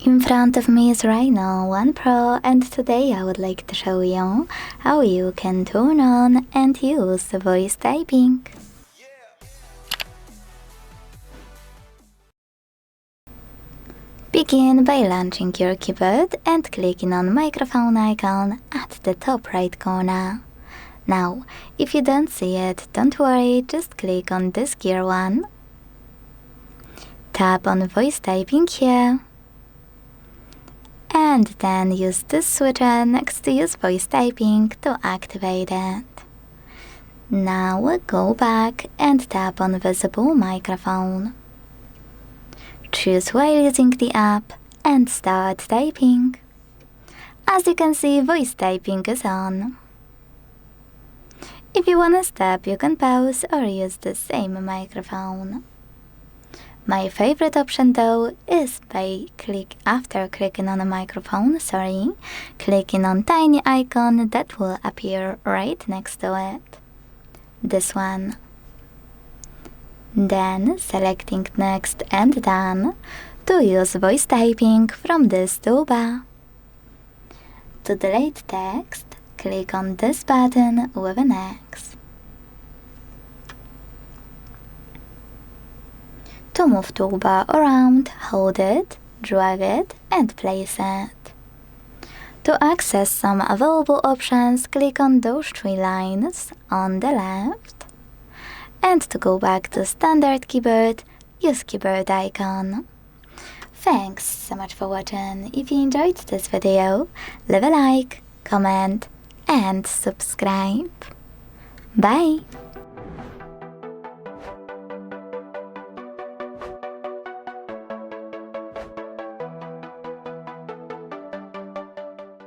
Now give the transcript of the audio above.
In front of me is Rhino 1 Pro, and today I would like to show you how you can turn on and use voice typing. Begin by launching your keyboard and clicking on microphone icon at the top right corner. Now, if you don't see it, don't worry, just click on this gear one. Tap on voice typing here. And then use this switcher next to use voice typing to activate it. Now go back and tap on visible microphone. Choose while using the app and start typing. As you can see, voice typing is on. If you wanna stop, you can pause or use the same microphone. My favorite option though is after clicking on a microphone, clicking on tiny icon that will appear right next to it. This one. Then selecting next and done to use voice typing from this toolbar. To delete text, click on this button with an X. To move toolbar around, hold it, drag it, and place it. To access some available options, click on those three lines on the left. And to go back to standard keyboard, use keyboard icon. Thanks so much for watching. If you enjoyed this video, leave a like, comment, and subscribe. Bye!